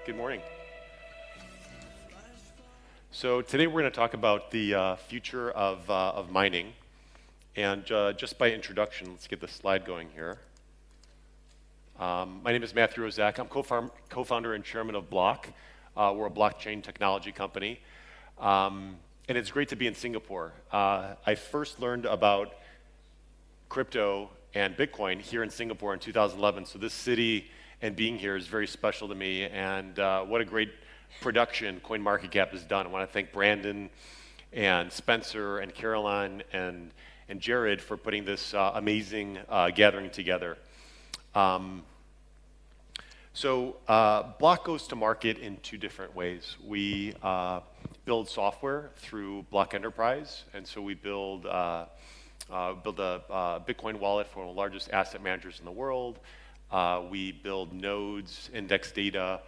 Good morning. So today we're going to talk about the future of mining. And just by introduction, let's get the slide going here. My name is Mathew Roszak. I'm co-founder and chairman of Bloq. We're a blockchain technology company. And it's great to be in Singapore. I first learned about crypto and Bitcoin here in Singapore in 2011. So this city and being here is very special to me. And what a great production CoinMarketcap has done. I want to thank Brandon and Spencer and Caroline and Jared for putting this amazing gathering together. So Bloq goes to market in two different ways. We build software through Bloq Enterprise, and so we build a Bitcoin wallet for one of the largest asset managers in the world. We build nodes, index data,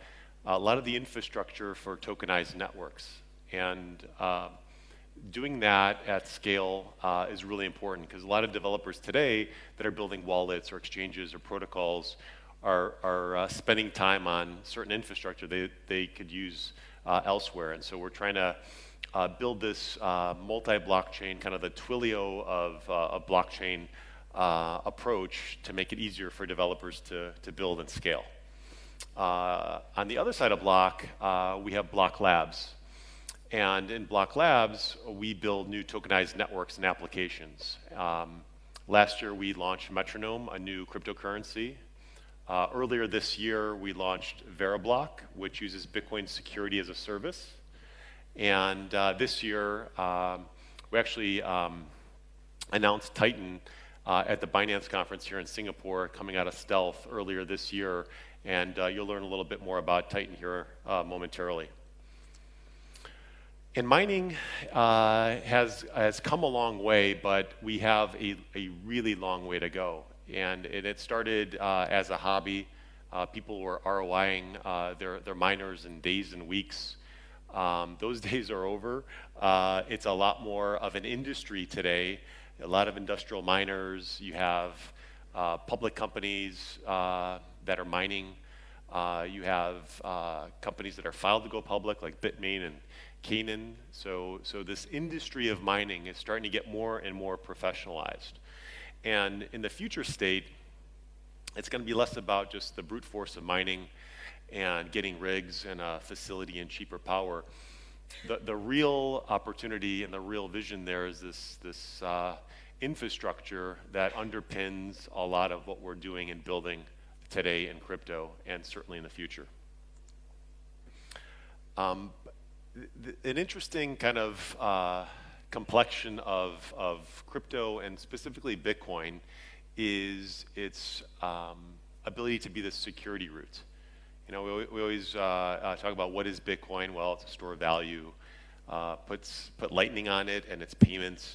a lot of the infrastructure for tokenized networks. And doing that at scale is really important because a lot of developers today that are building wallets or exchanges or protocols are spending time on certain infrastructure they could use elsewhere. And so we're trying to build this multi-blockchain, kind of the Twilio of blockchain approach to make it easier for developers to build and scale. On the other side of Bloq, we have Bloq Labs. And in Bloq Labs, we build new tokenized networks and applications. Last year, we launched Metronome, a new cryptocurrency. Earlier this year, we launched VeriBloq, which uses Bitcoin security as a service. And this year, we actually announced Titan at the Binance conference here in Singapore, coming out of Stealth earlier this year. And you'll learn a little bit more about Titan here momentarily. And mining has come a long way, but we have a really long way to go. And it started as a hobby. People were ROIing their miners in days and weeks. Those days are over. It's a lot more of an industry today. A lot of industrial miners. You have public companies that are mining. You have companies that are filed to go public, like Bitmain and Canaan. So this industry of mining is starting to get more and more professionalized. And in the future state, it's going to be less about just the brute force of mining and getting rigs and a facility and cheaper power. The real opportunity and the real vision there is this infrastructure that underpins a lot of what we're doing and building today in crypto and certainly in the future. An interesting kind of complexion of crypto and specifically Bitcoin is its ability to be the security root. You know, we always talk about what is Bitcoin. Well, it's a store of value. Put Lightning on it and its payments.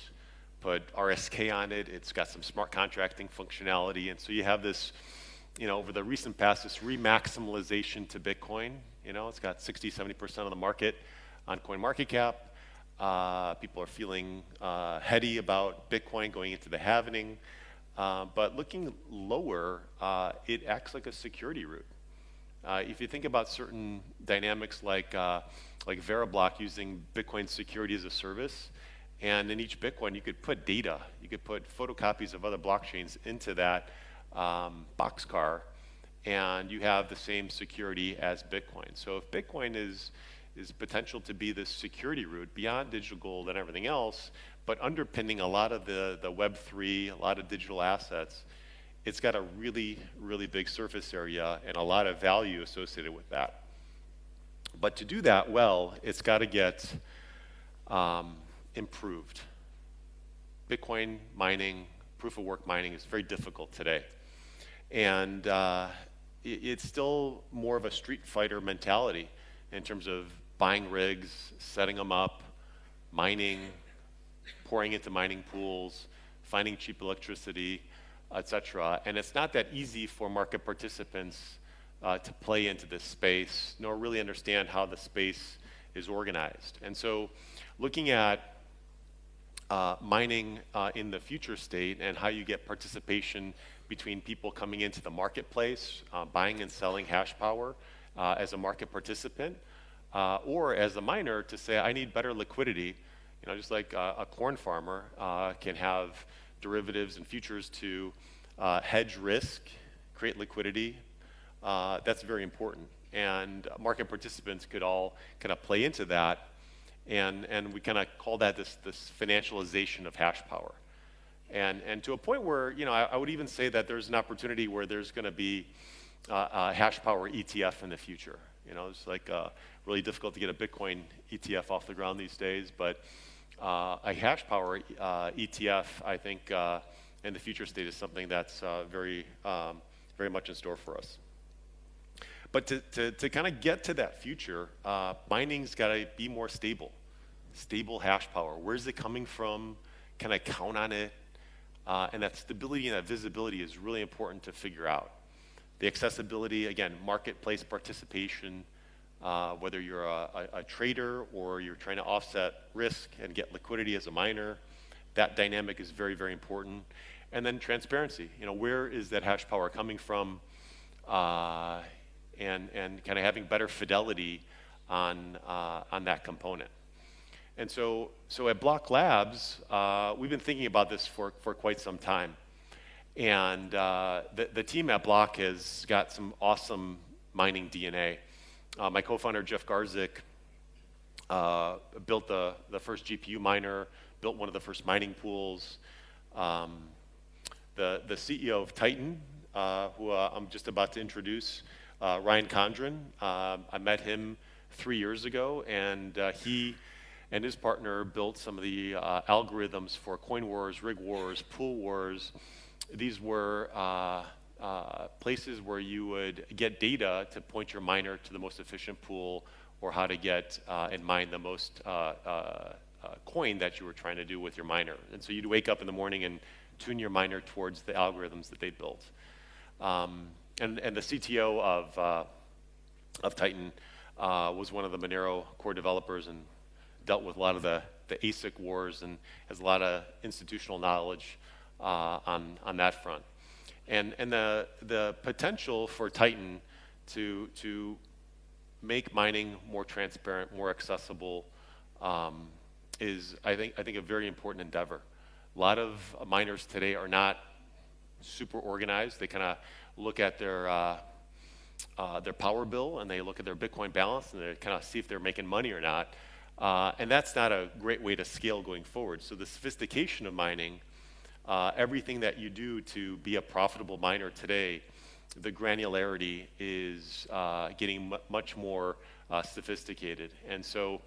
Put RSK on it. It's got some smart contracting functionality. And so you have this, you know, over the recent past, this remaximalization to Bitcoin. You know, it's got 60-70% of the market on CoinMarketcap. People are feeling heady about Bitcoin going into the halvening. But looking lower, it acts like a security root. If you think about certain dynamics like VeriBloq using Bitcoin security as a service, and in each Bitcoin you could put data, you could put photocopies of other blockchains into that boxcar, and you have the same security as Bitcoin. So if Bitcoin is potential to be this security root beyond digital gold and everything else, but underpinning a lot of the Web3, a lot of digital assets, it's got a really, really big surface area and a lot of value associated with that. But to do that well, it's got to get improved. Bitcoin mining, proof of work mining is very difficult today. And it's still more of a street fighter mentality in terms of buying rigs, setting them up, mining, pouring into mining pools, finding cheap electricity, etc. And it's not that easy for market participants to play into this space, nor really understand how the space is organized. And so looking at mining in the future state and how you get participation between people coming into the marketplace, buying and selling hash power, as a market participant, or as a miner to say, I need better liquidity. Just like a corn farmer can have derivatives and futures to hedge risk, create liquidity. That's very important. And market participants could all kind of play into that. And we kind of call that this financialization of hash power. And to a point where, I would even say that there's an opportunity where there's going to be a hash power ETF in the future. It's like really difficult to get a Bitcoin ETF off the ground these days, but a hash power ETF, I think, in the future state is something that's very much in store for us. But to kind of get to that future, mining's got to be more stable hash power. Where's it coming from? Can I count on it? And that stability and that visibility is really important to figure out. The accessibility, again, marketplace participation, whether you're a trader or you're trying to offset risk and get liquidity as a miner, that dynamic is very, very important. And then transparency, where is that hash power coming from? And kind of having better fidelity on that component. And so at Bloq Labs, we've been thinking about this for quite some time. And the team at Bloq has got some awesome mining DNA. My co-founder, Jeff Garzik, built the first GPU miner, built one of the first mining pools. The CEO of Titan, who I'm just about to introduce, Ryan Condron. I met him 3 years ago, and he and his partner built some of the algorithms for coin wars, rig wars, pool wars. These were places where you would get data to point your miner to the most efficient pool, or how to get and mine the most coin that you were trying to do with your miner. And so you'd wake up in the morning and tune your miner towards the algorithms that they built. And the CTO of Titan was one of the Monero core developers and dealt with a lot of the ASIC wars and has a lot of institutional knowledge on that front. And the potential for Titan to make mining more transparent, more accessible, is I think a very important endeavor. A lot of miners today are not super organized. They kind of look at their power bill, and they look at their Bitcoin balance, and they kind of see if they're making money or not. And that's not a great way to scale going forward. So the sophistication of mining, everything that you do to be a profitable miner today, the granularity is getting much more sophisticated. And so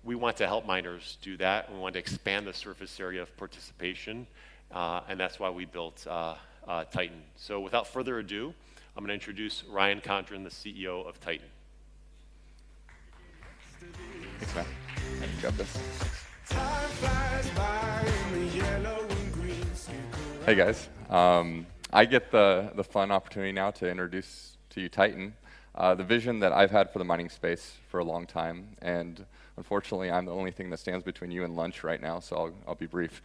we want to help miners do that. We want to expand the surface area of participation, and that's why we built Titan. So without further ado, I'm going to introduce Ryan Condron, the CEO of Titan. Thanks, man. I got this. Hey guys, I get the fun opportunity now to introduce to you Titan, the vision that I've had for the mining space for a long time, and unfortunately I'm the only thing that stands between you and lunch right now, so I'll be brief.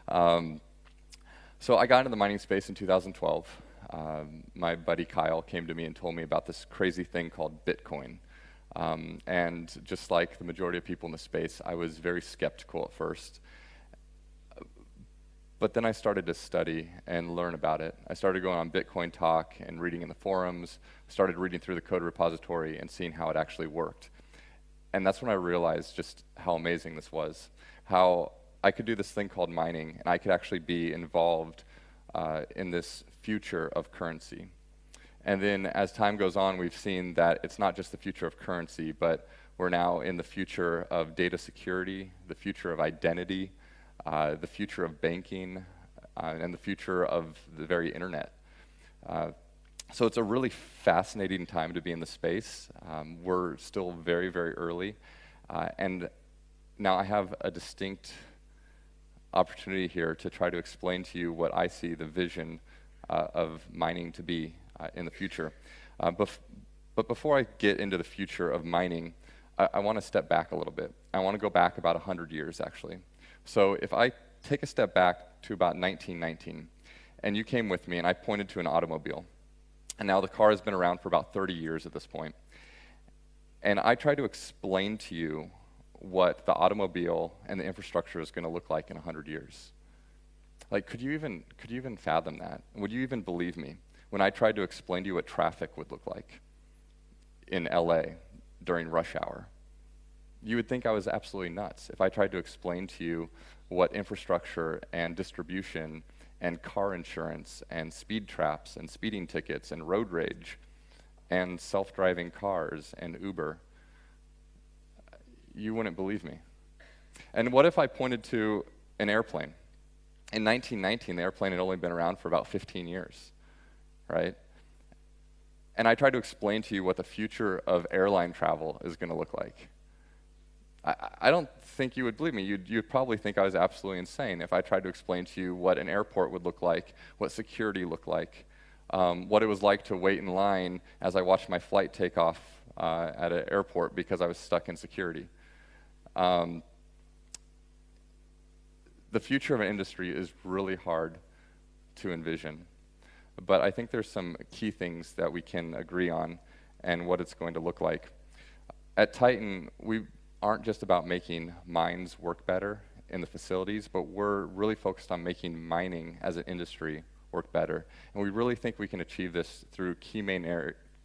So I got into the mining space in 2012. My buddy Kyle came to me and told me about this crazy thing called Bitcoin. And just like the majority of people in the space, I was very skeptical at first. But then I started to study and learn about it. I started going on Bitcoin Talk and reading in the forums, started reading through the code repository and seeing how it actually worked. And that's when I realized just how amazing this was, how I could do this thing called mining, and I could actually be involved in this future of currency. And then as time goes on, we've seen that it's not just the future of currency, but we're now in the future of data security, the future of identity, the future of banking, and the future of the very internet. So it's a really fascinating time to be in the space. We're still very, very early. And now I have a distinct opportunity here to try to explain to you what I see the vision of mining to be in the future. But before I get into the future of mining, I want to step back a little bit. I want to go back about 100 years, actually. So if I take a step back to about 1919, and you came with me, and I pointed to an automobile, and now the car has been around for about 30 years at this point. And I try to explain to you what the automobile and the infrastructure is going to look like in 100 years. Like, could you even fathom that? Would you even believe me when I tried to explain to you what traffic would look like in LA during rush hour? You would think I was absolutely nuts if I tried to explain to you what infrastructure and distribution and car insurance and speed traps and speeding tickets and road rage and self-driving cars and Uber. You wouldn't believe me. And what if I pointed to an airplane? In 1919, the airplane had only been around for about 15 years, right? And I tried to explain to you what the future of airline travel is going to look like. I don't think you would believe me. You'd probably think I was absolutely insane if I tried to explain to you what an airport would look like, what security looked like, what it was like to wait in line as I watched my flight take off at an airport because I was stuck in security. The future of an industry is really hard to envision, but I think there's some key things that we can agree on and what it's going to look like. At Titan, we aren't just about making mines work better in the facilities, but we're really focused on making mining as an industry work better. And we really think we can achieve this through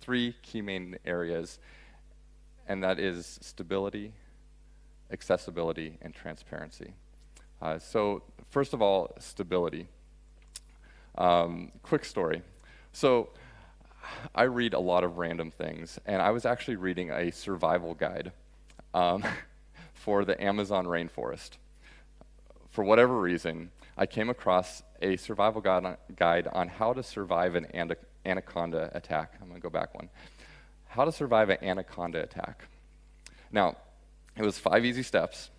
three key main areas, and that is stability, accessibility, and transparency. So first of all, stability. Quick story. So I read a lot of random things, and I was actually reading a survival guide for the Amazon rainforest. For whatever reason, I came across a survival guide on how to survive an anaconda attack. I'm going to go back one. How to survive an anaconda attack. Now, it was 5 easy steps.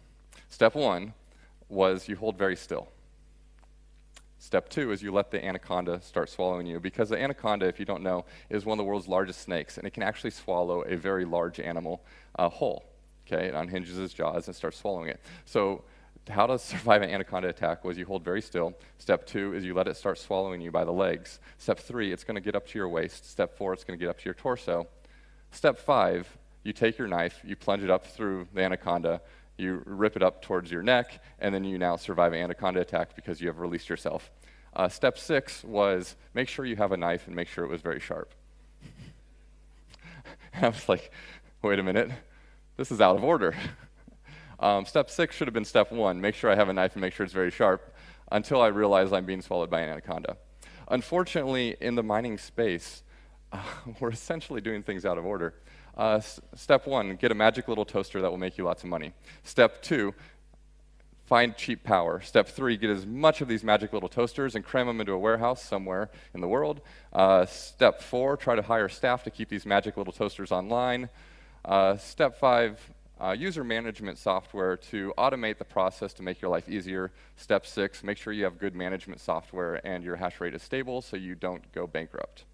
Step 1 was you hold very still. Step 2 is you let the anaconda start swallowing you, because the anaconda, if you don't know, is one of the world's largest snakes, and it can actually swallow a very large animal whole. Okay, it unhinges its jaws and starts swallowing it. So how to survive an anaconda attack was you hold very still. Step 2 is you let it start swallowing you by the legs. Step 3, it's going to get up to your waist. Step 4, it's going to get up to your torso. Step 5, you take your knife, you plunge it up through the anaconda, you rip it up towards your neck, and then you now survive an anaconda attack because you have released yourself. Step 6 was make sure you have a knife and make sure it was very sharp. And I was like, wait a minute, this is out of order. Step 6 should have been step 1, make sure I have a knife and make sure it's very sharp, until I realized I'm being swallowed by an anaconda. Unfortunately, in the mining space, we're essentially doing things out of order. Step 1, get a magic little toaster that will make you lots of money. Step 2, find cheap power. Step 3, get as much of these magic little toasters and cram them into a warehouse somewhere in the world. Step 4, try to hire staff to keep these magic little toasters online. Step 5, user management software to automate the process to make your life easier. Step 6, make sure you have good management software and your hash rate is stable so you don't go bankrupt.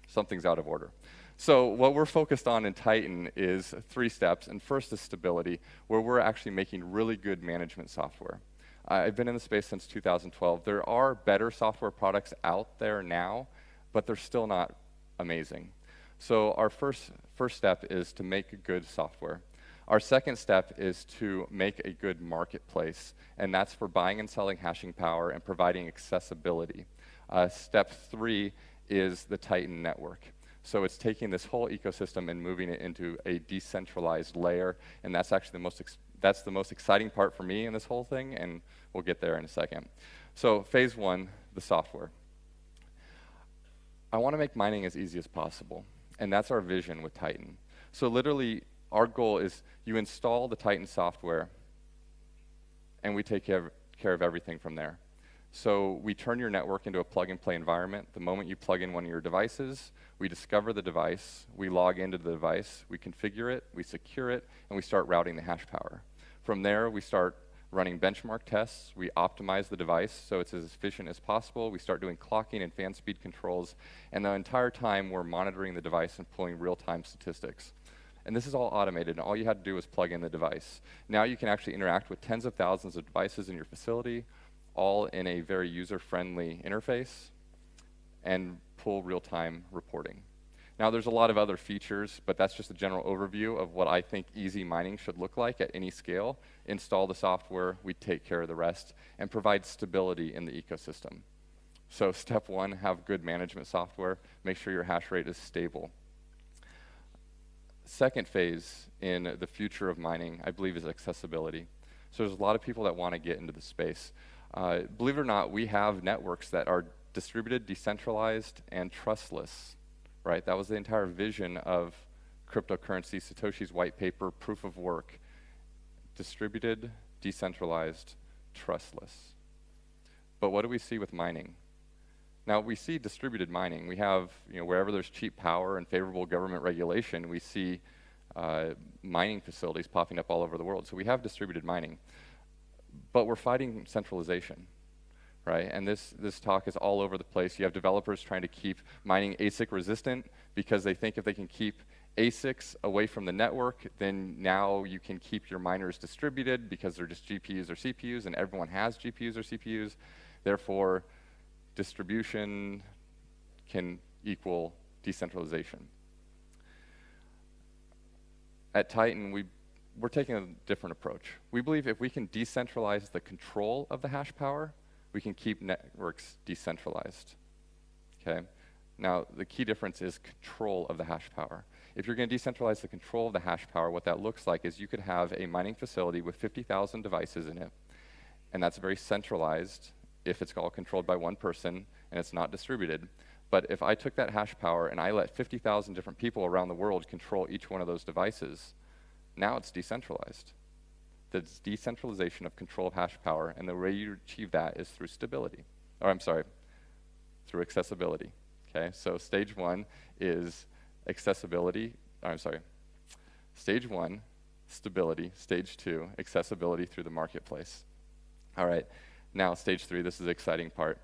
Something's out of order. So what we're focused on in Titan is 3 steps, and first is stability, where we're actually making really good management software. I've been in the space since 2012. There are better software products out there now, but they're still not amazing. So our first step is to make good software. Our second step is to make a good marketplace, and that's for buying and selling hashing power and providing accessibility. Step 3 is the Titan network. So it's taking this whole ecosystem and moving it into a decentralized layer, and that's actually the most exciting part for me in this whole thing, and we'll get there in a second. So phase 1, the software. I want to make mining as easy as possible, and that's our vision with Titan. So literally, our goal is you install the Titan software, and we take care of everything from there. So we turn your network into a plug-and-play environment. The moment you plug in one of your devices, we discover the device, we log into the device, we configure it, we secure it, and we start routing the hash power. From there, we start running benchmark tests. We optimize the device so it's as efficient as possible. We start doing clocking and fan speed controls, and the entire time we're monitoring the device and pulling real-time statistics. And this is all automated, and all you had to do was plug in the device. Now you can actually interact with tens of thousands of devices in your facility, all in a very user-friendly interface, and pull real-time reporting. Now there's a lot of other features, but that's just a general overview of what I think easy mining should look like at any scale. Install the software, we take care of the rest, and provide stability in the ecosystem. So step one, have good management software, make sure your hash rate is stable. Second phase in the future of mining, I believe, is accessibility. So there's a lot of people that want to get into the space. Believe it or not, we have networks that are distributed, decentralized, and trustless, right? That was the entire vision of cryptocurrency, Satoshi's white paper, proof of work. Distributed, decentralized, trustless. But what do we see with mining? Now, we see distributed mining. We have, wherever there's cheap power and favorable government regulation, we see mining facilities popping up all over the world. So we have distributed mining. But we're fighting centralization, right? And this talk is all over the place. You have developers trying to keep mining ASIC resistant because they think if they can keep ASICs away from the network, then now you can keep your miners distributed because they're just GPUs or CPUs, and everyone has GPUs or CPUs. Therefore, distribution can equal decentralization. At Titan, we're taking a different approach. We believe if we can decentralize the control of the hash power, we can keep networks decentralized, okay? Now, the key difference is control of the hash power. If you're going to decentralize the control of the hash power, what that looks like is you could have a mining facility with 50,000 devices in it, and that's very centralized if it's all controlled by one person and it's not distributed. But if I took that hash power and I let 50,000 different people around the world control each one of those devices, now it's decentralized. The decentralization of control of hash power, and the way you achieve that is through stability. Or I'm sorry, through accessibility. Okay, so stage one is accessibility. I'm sorry. Stage one, stability. Stage two, accessibility through the marketplace. All right, now stage three, this is the exciting part.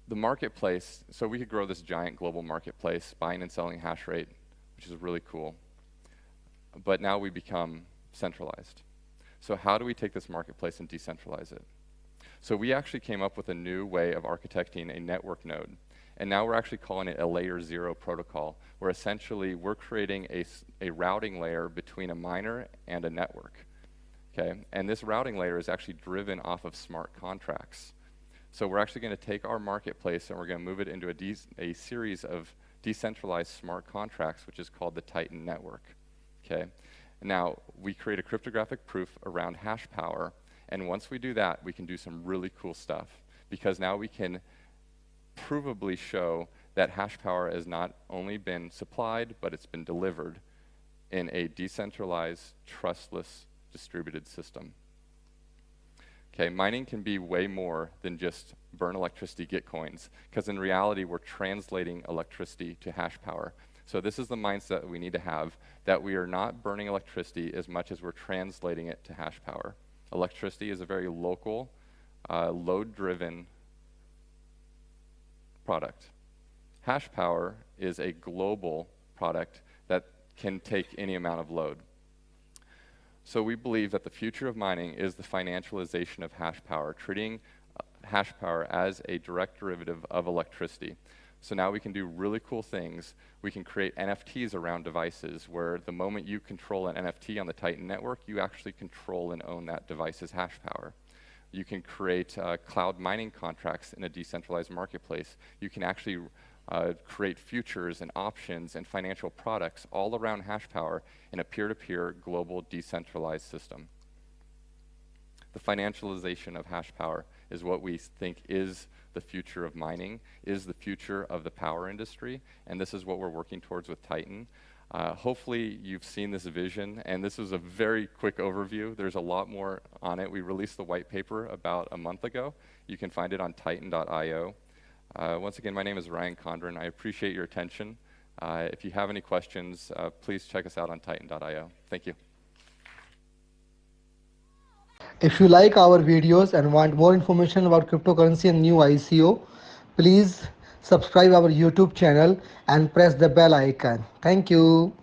The marketplace, so we could grow this giant global marketplace, buying and selling hash rate, which is really cool. But now we become centralized. So how do we take this marketplace and decentralize it? So we actually came up with a new way of architecting a network node. And now we're actually calling it a layer 0 protocol, where essentially we're creating a routing layer between a miner and a network. Okay? And this routing layer is actually driven off of smart contracts. So we're actually going to take our marketplace and we're going to move it into a series of decentralized smart contracts, which is called the Titan network. Okay? Now, we create a cryptographic proof around hash power, and once we do that, we can do some really cool stuff, because now we can provably show that hash power has not only been supplied, but it's been delivered in a decentralized, trustless, distributed system. Okay, mining can be way more than just burn electricity, get coins, because in reality, we're translating electricity to hash power. So this is the mindset we need to have, that we are not burning electricity as much as we're translating it to hash power. Electricity is a very local, load-driven product. Hash power is a global product that can take any amount of load. So we believe that the future of mining is the financialization of hash power, treating hash power as a direct derivative of electricity. So now we can do really cool things. We can create NFTs around devices where the moment you control an NFT on the Titan network, you actually control and own that device's hash power. You can create cloud mining contracts in a decentralized marketplace. You can actually create futures and options and financial products all around hash power in a peer-to-peer global decentralized system. The financialization of hash power is what we think is the future of mining, is the future of the power industry, and this is what we're working towards with Titan. Hopefully you've seen this vision, and this is a very quick overview. There's a lot more on it. We released the white paper about a month ago. You can find it on titan.io. Once again, my name is Ryan Condron. I appreciate your attention. If you have any questions, please check us out on titan.io. Thank you. If you like our videos and want more information about cryptocurrency and new ICO, please subscribe our YouTube channel and press the bell icon. Thank you.